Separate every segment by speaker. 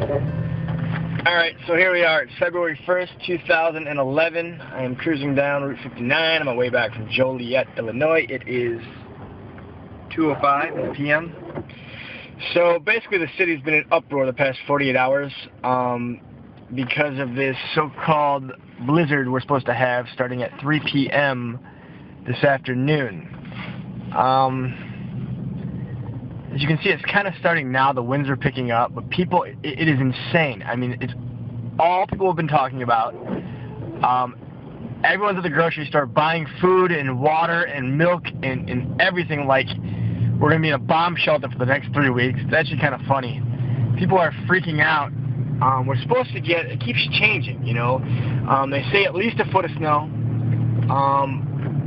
Speaker 1: Alright, so here we are. It's February 1st, 2011. I am cruising down Route 59 on my way back from Joliet, Illinois. It is 2:05 p.m. So basically the city's been in uproar the past 48 hours because of this so-called blizzard we're supposed to have starting at 3 p.m. this afternoon. As you can see, it's kind of starting now. The winds are picking up, but people, it is insane. I mean, it's all people have been talking about. Everyone's at the grocery store buying food and water and milk and everything like we're going to be in a bomb shelter for the next 3 weeks. It's actually kind of funny. People are freaking out. We're supposed to get, it keeps changing, you know. They say at least a foot of snow.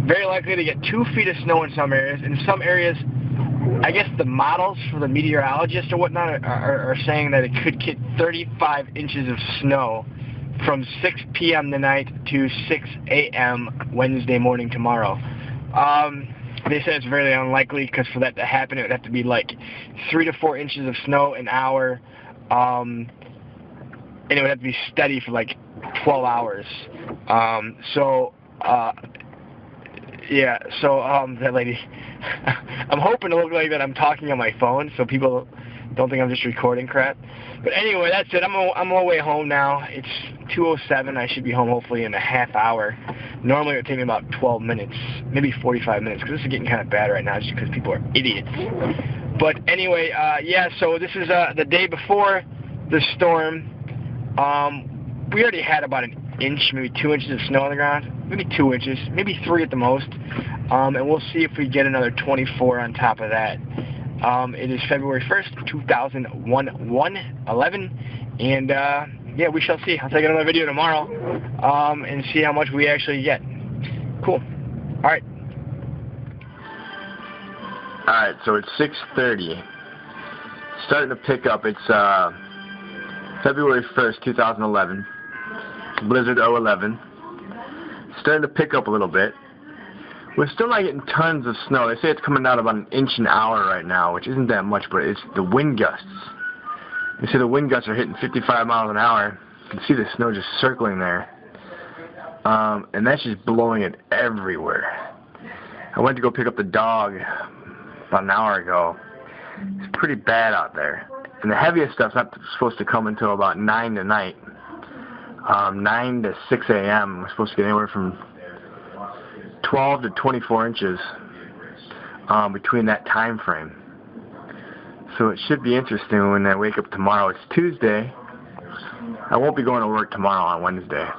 Speaker 1: Very likely to get 2 feet of snow in some areas. In some areas, I guess the models for the meteorologists or whatnot are saying that it could get 35 inches of snow from 6 p.m. tonight to 6 a.m. Wednesday morning tomorrow. They said it's very unlikely because for that to happen, it would have to be like 3 to 4 inches of snow an hour, and it would have to be steady for like 12 hours. Yeah, so that lady, I'm hoping to look like that I'm talking on my phone so people don't think I'm just recording crap. But anyway, that's it. I'm on my way home now. It's 2:07. I should be home hopefully in a half hour. Normally it would take me about 12 minutes, maybe 45 minutes, because this is getting kind of bad right now just because people are idiots. But anyway, yeah, so this is the day before the storm. We already had about an inch, maybe 2 inches of snow on the ground. Maybe 2 inches, maybe 3 at the most. And we'll see if we get another 24 on top of that. It is February 1st, 2011. And, yeah, we shall see. I'll take another video tomorrow and see how much we actually get. Cool. All right.
Speaker 2: All right, so it's 6:30. Starting to pick up. It's February 1st, 2011. Blizzard 011. Starting to pick up a little bit. We're still not getting tons of snow. They say it's coming down about an inch an hour right now, which isn't that much, but it's the wind gusts. They say the wind gusts are hitting 55 miles an hour. You can see the snow just circling there. And that's just blowing it everywhere. I went to go pick up the dog about an hour ago. It's pretty bad out there. And the heaviest stuff's not supposed to come until about 9 tonight. 9 to 6 a.m. We're supposed to get anywhere from 12 to 24 inches between that time frame. So it should be interesting when I wake up tomorrow. It's Tuesday. I won't be going to work tomorrow on Wednesday.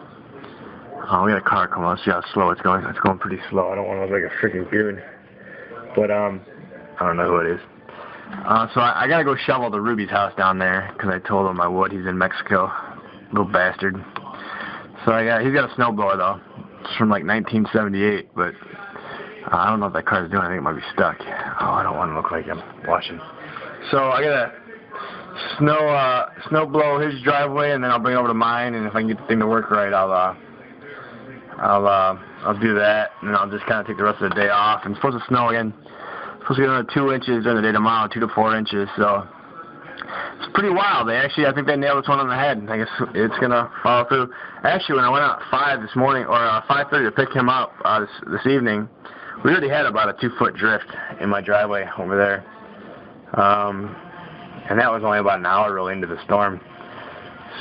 Speaker 2: We got a car coming. Let's see how slow it's going. It's going pretty slow. I don't want to look like a freaking goon. But I don't know who it is. So I got to go shovel the Ruby's house down there because I told him I would. He's in Mexico. Little bastard. So he's got a snowblower though. It's from like 1978, but I don't know what that car's doing. I think it might be stuck. Oh, I don't want to look like I'm washing. So I gotta snow blow his driveway, and then I'll bring it over to mine. And if I can get the thing to work right, I'll do that, and then I'll just kind of take the rest of the day off. And it's supposed to snow again. It's supposed to get another 2 inches during the day tomorrow, 2 to 4 inches. So. It's pretty wild. I think they nailed this one on the head. I guess it's gonna follow through. Actually, when I went out at 5 this morning, or 5:30 to pick him up this evening, we already had about a 2-foot drift in my driveway over there, and that was only about an hour really into the storm.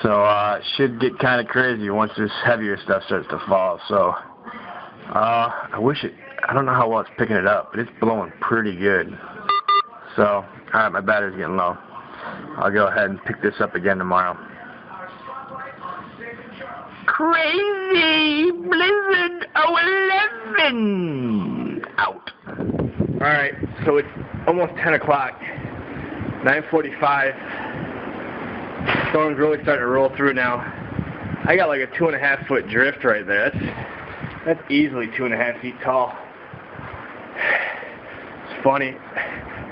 Speaker 2: So it should get kind of crazy once this heavier stuff starts to fall. So I don't know how well it's picking it up, but it's blowing pretty good. So all right, my battery's getting low. I'll go ahead and pick this up again tomorrow. Crazy Blizzard 011 out.
Speaker 1: Alright, so it's almost 10 o'clock. 9:45. Storm's really starting to roll through now. I got like a 2.5 foot drift right there. That's easily 2.5 feet tall. It's funny.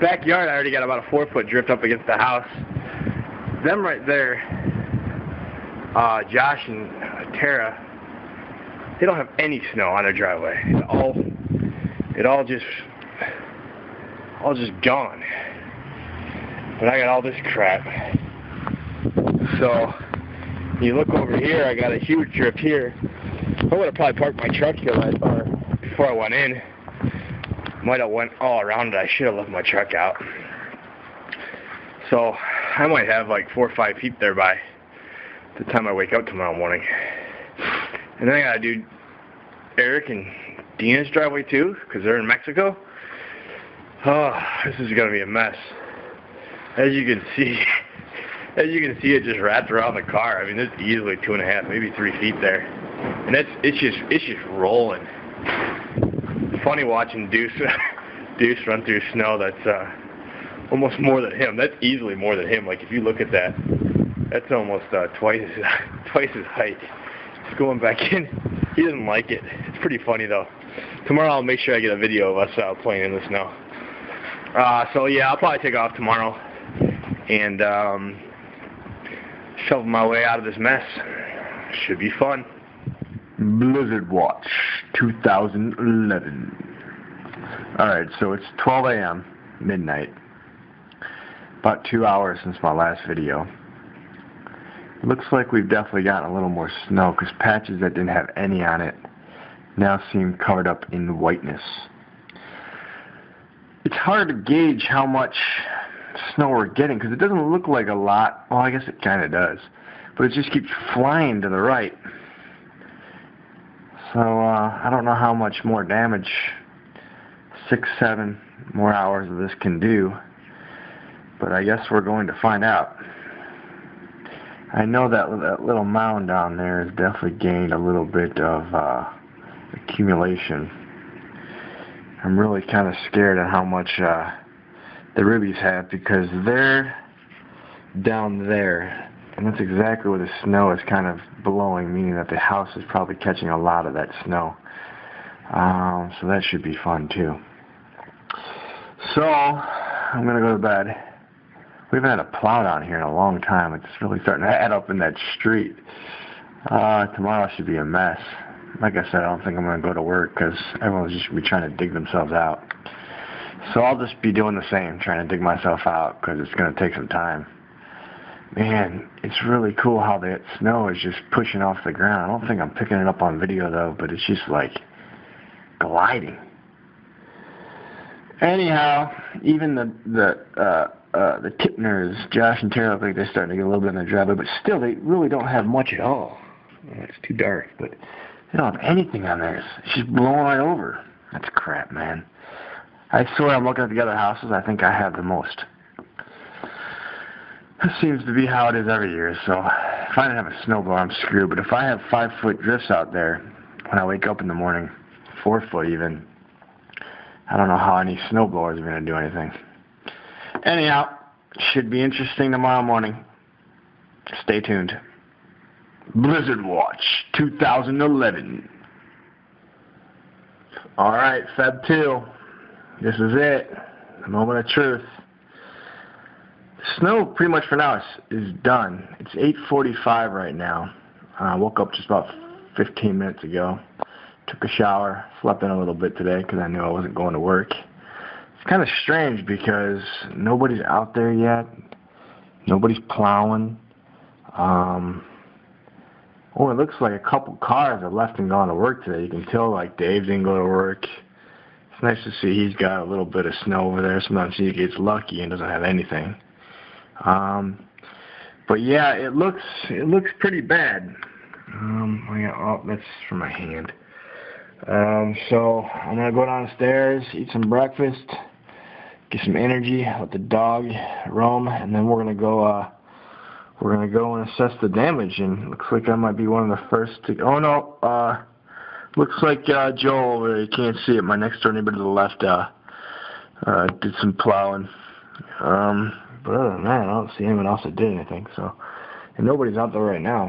Speaker 1: Backyard, I already got about a 4 foot drift up against the house. Them right there, Josh and Tara, they don't have any snow on their driveway. It's all just gone. But I got all this crap. So you look over here, I got a huge drift here. I would have probably parked my truck here or before I went in. Might have went all around it. I should have left my truck out. So I might have like 4 or 5 feet there by the time I wake up tomorrow morning. And then I gotta do Eric and Dina's driveway too, because they're in Mexico. Oh, this is gonna be a mess. As you can see, it just wrapped around the car. I mean, there's easily 2.5, maybe 3 feet there, and it's just rolling. Funny watching Deuce run through snow. That's almost more than him. That's easily more than him. Like if you look at that, that's almost twice his height. Just going back in. He doesn't like it. It's pretty funny though. Tomorrow I'll make sure I get a video of us playing in the snow. So yeah, I'll probably take off tomorrow and shovel my way out of this mess. Should be fun.
Speaker 2: Blizzard Watch 2011. Alright, so it's 12 a.m., midnight. About 2 hours since my last video. Looks like we've definitely gotten a little more snow because patches that didn't have any on it now seem covered up in whiteness. It's hard to gauge how much snow we're getting because it doesn't look like a lot. Well, I guess it kind of does. But it just keeps flying to the right. So I don't know how much more damage 6, 7 more hours of this can do. But I guess we're going to find out. I know that little mound down there has definitely gained a little bit of accumulation. I'm really kind of scared at how much the rubies have because they're down there. And that's exactly where the snow is kind of blowing, meaning that the house is probably catching a lot of that snow. So that should be fun too. So I'm going to go to bed. We haven't had a plow down here in a long time. It's really starting to add up in that street. Tomorrow should be a mess. Like I said, I don't think I'm going to go to work because everyone's just going to be trying to dig themselves out. So I'll just be doing the same, trying to dig myself out because it's going to take some time. Man, it's really cool how that snow is just pushing off the ground. I don't think I'm picking it up on video though, but it's just like gliding. Anyhow, even the Tipners, Josh and Tara, look like they're starting to get a little bit in the driveway, but still, they really don't have much at all. It's too dark, but they don't have anything on theirs. It's just blowing right over. That's crap, man. I swear I'm looking at the other houses. I think I have the most. This seems to be how it is every year, so if I didn't have a snowblower, I'm screwed. But if I have 5-foot drifts out there when I wake up in the morning, 4 foot even, I don't know how any snowblowers are going to do anything. Anyhow, should be interesting tomorrow morning. Stay tuned. Blizzard Watch 2011. Alright, Feb 2. This is it. The moment of truth. Snow, pretty much for now, is done. It's 8:45 right now. I woke up just about 15 minutes ago. Took a shower. Slept in a little bit today because I knew I wasn't going to work. It's kind of strange because nobody's out there yet. Nobody's plowing. It looks like a couple cars have left and gone to work today. You can tell, like, Dave didn't go to work. It's nice to see he's got a little bit of snow over there. Sometimes he gets lucky and doesn't have anything. But yeah, it looks pretty bad. That's for my hand. So I'm gonna go downstairs, eat some breakfast, get some energy, let the dog roam, and then we're gonna go and assess the damage. And looks like I might be one of the first to. Oh no, looks like Joel over there. You can't see it. My next door neighbor to the left did some plowing. But other than that, I don't see anyone else that did anything. So, and nobody's out there right now.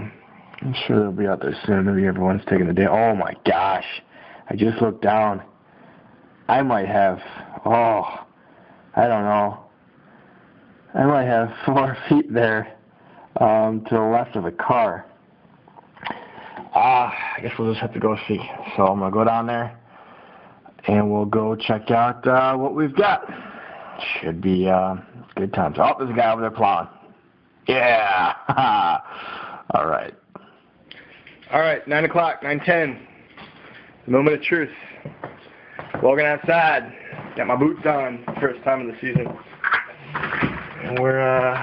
Speaker 2: I'm sure they'll be out there soon. Maybe everyone's taking the day. Oh my gosh. I just looked down. I might have, I don't know. I might have 4 feet there to the left of the car. I guess we'll just have to go see. So I'm going to go down there and we'll go check out what we've got. Should be good times. Oh, there's a guy over there plowing. Yeah. All right.
Speaker 1: All right, 9 o'clock, 9:10. The moment of truth. Walking outside. Got my boots on. First time of the season. And we're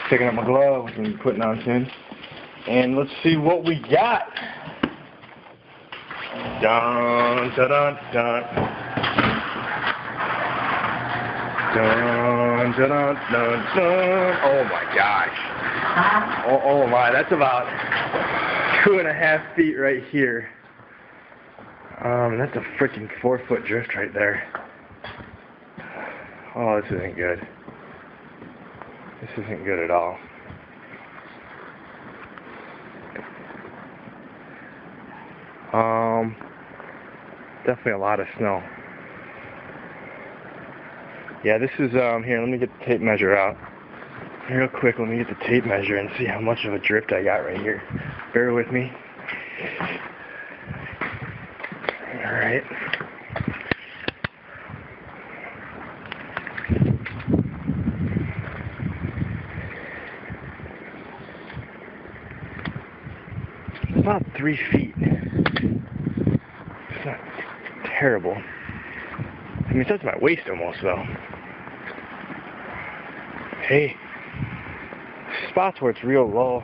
Speaker 1: picking up my gloves and putting on soon. And let's see what we got. Dun, dun, dun, dun. Dun, dun, dun, dun, dun. Oh my gosh. Oh my, that's about 2.5 feet right here. That's a freaking 4-foot drift right there. Oh, this isn't good. This isn't good at all. Definitely a lot of snow. Yeah, this is, here, let me get the tape measure out. Real quick, let me get the tape measure and see how much of a drift I got right here. Bear with me. Alright. It's about 3 feet. It's not terrible. I mean, it's up to my waist almost, though. Hey. Spots where it's real low.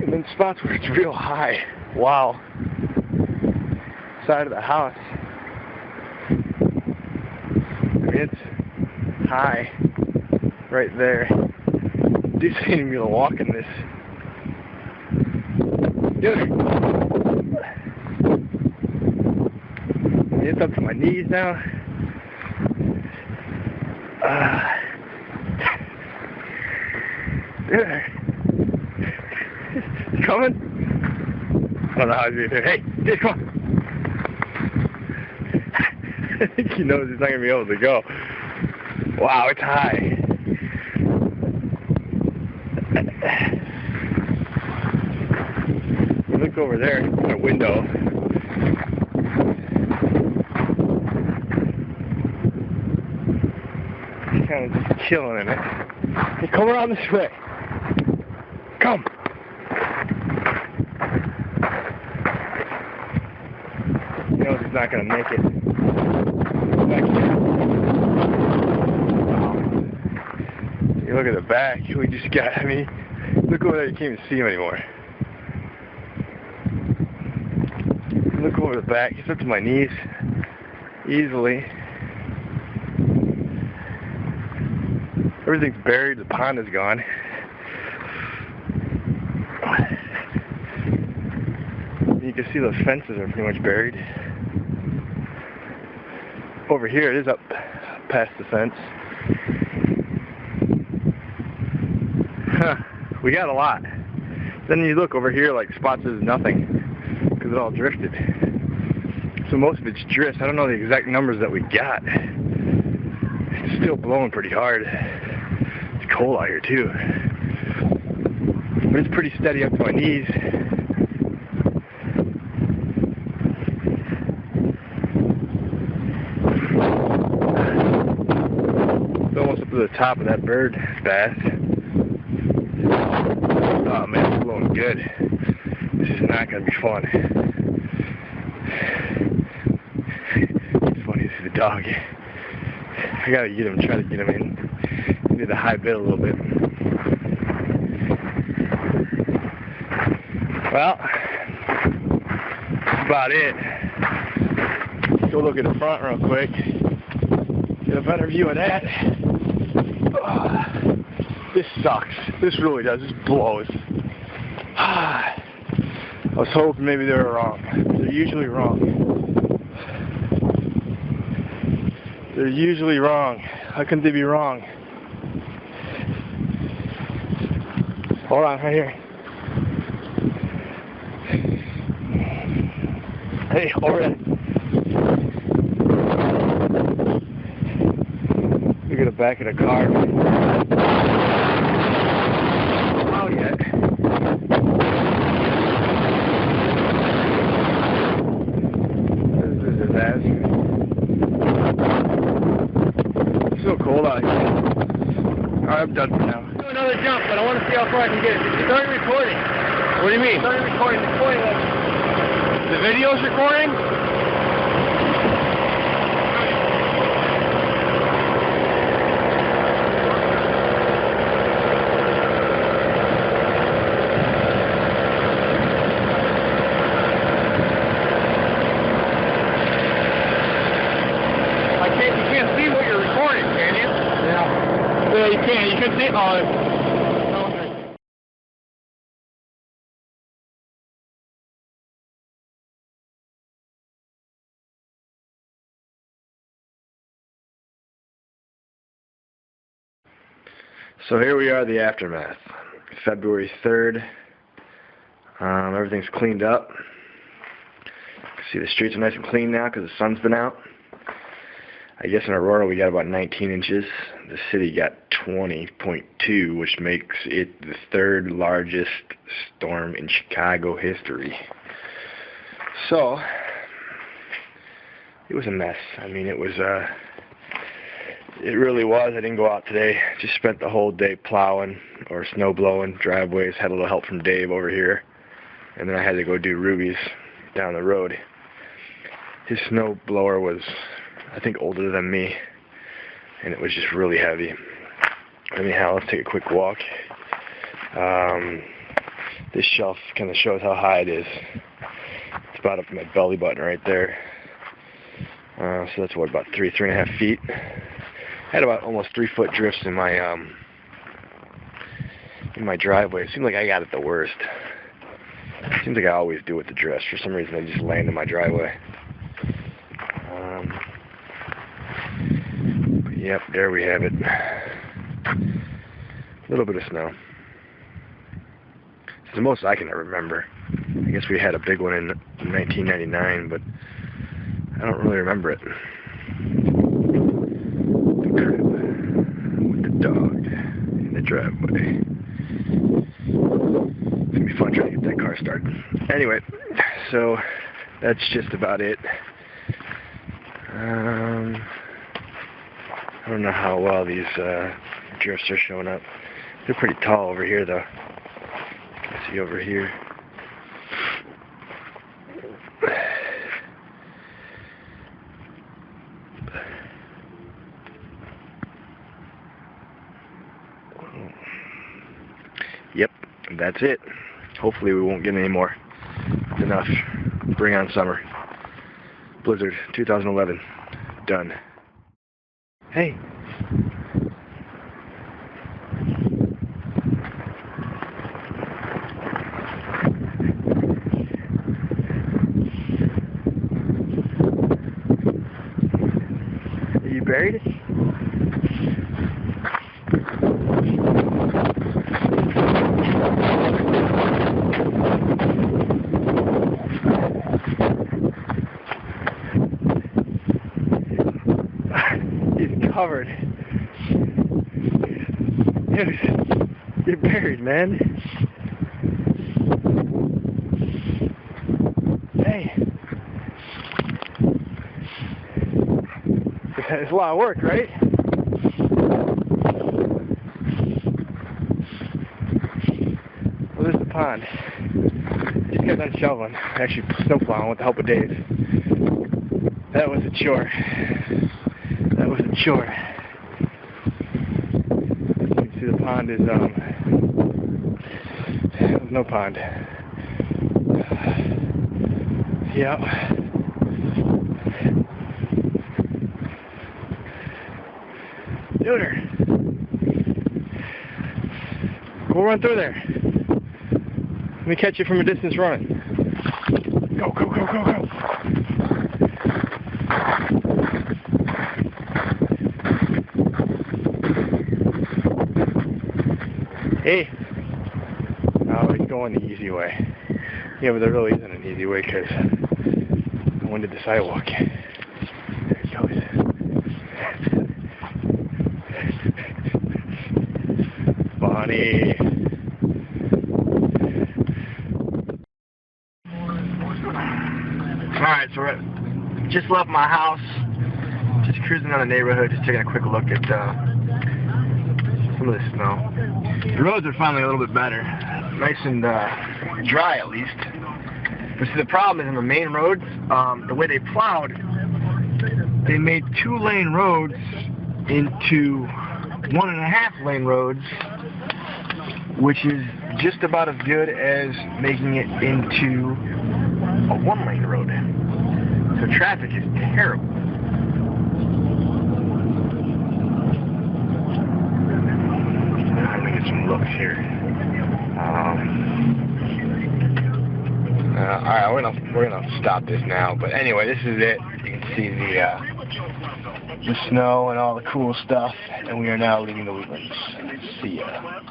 Speaker 1: And then spots where it's real high. Wow. Side of the house. I mean, it's high. Right there. Dude's ain't even gonna walk in this. Dude. It's up to my knees now. He's coming. I don't know how he's going to do it. Hey, come on. I think he knows he's not going to be able to go. Wow, it's high. You look over there in the window. He's kind of just chilling in it. Hey, come around this way. Come. He knows he's not going to make it. Back here. You look at the back. We just got, I mean, look over there. You can't even see him anymore. Look over the back. He's up to my knees. Easily. Everything's buried. The pond is gone. You can see those fences are pretty much buried. Over here, it is up past the fence. Huh. We got a lot. Then you look over here, like spots is nothing, because it all drifted. So most of it's drifts. I don't know the exact numbers that we got. It's still blowing pretty hard. It's cold out here too. But it's pretty steady up to my knees. It's almost up to the top of that bird bath. Oh man, it's blowing good. This is not going to be fun. It's funny to see the dog. I gotta get him, try to get him in. Into the high bit a little bit. Well, that's about it. Go look at the front real quick. Get a better view of that. This sucks. This really does. This blows. I was hoping maybe they were wrong. They're usually wrong. They're usually wrong. How can they be wrong? Hold on, right here. Hey, over there. Look at the back of the car. Oh, yeah. This is a disaster. I'm done for now. Do another jump, but I want to see how far I can get it. It's already recording. What do you mean? It's already recording. It's recording. The video's recording? You can't see what you're recording, can you? Yeah. Yeah, you can't. You can see.
Speaker 2: So here we are, the aftermath. February 3rd. Everything's cleaned up. You can see the streets are nice and clean now because the sun's been out. I guess in Aurora we got about 19 inches. The city got 20.2, which makes it the third largest storm in Chicago history. So, it was a mess. I mean, it really was. I didn't go out today. Just spent the whole day plowing or snow blowing driveways. Had a little help from Dave over here. And then I had to go do Ruby's down the road. His snow blower was, I think, older than me, and it was just really heavy. Anyhow, let's take a quick walk. This shelf kind of shows how high it is. It's about up to my belly button right there. So that's what, about 3.5 feet. I had about almost 3-foot drifts in my driveway. It seems like I got it the worst. It seems like I always do with the drifts. For some reason, they just land in my driveway. Yep, there we have it. A little bit of snow. It's the most I can remember. I guess we had a big one in 1999, but I don't really remember it. The crib with the dog in the driveway. It's gonna be fun trying to get that car started. Anyway, so that's just about it. I don't know how well these drifts are showing up. They're pretty tall over here, though. You can see over here. Yep, that's it. Hopefully we won't get any more. It's enough. Bring on summer. Blizzard 2011. Done. Hey. Are you buried? He's covered. Dude, you're buried, man. Hey. It's a lot of work, right? Well, there's the pond. Just got done shoveling. Actually, snowplowing with the help of Dave. That was a chore. That was a chore. You can see the pond is, there's no pond. Yep. Duder. Go run through there. Let me catch you from a distance running. Go, go, go, go, go. Hey. Oh, he's going the easy way. Yeah, but there really isn't an easy way because I went to the sidewalk. There he goes. Bonnie. Alright, so we're just left my house. Just cruising around the neighborhood, just taking a quick look at
Speaker 1: some of the snow. The roads are finally a little bit better. Nice and dry at least. But see, the problem is on the main roads, the way they plowed, they made 2-lane roads into 1.5-lane roads, which is just about as good as making it into a 1-lane road. So traffic is terrible. Let me get some looks here. Alright, we're gonna stop this now. But anyway, this is it. You can see the snow and all the cool stuff, and we are now leaving the Wheatlands. See ya.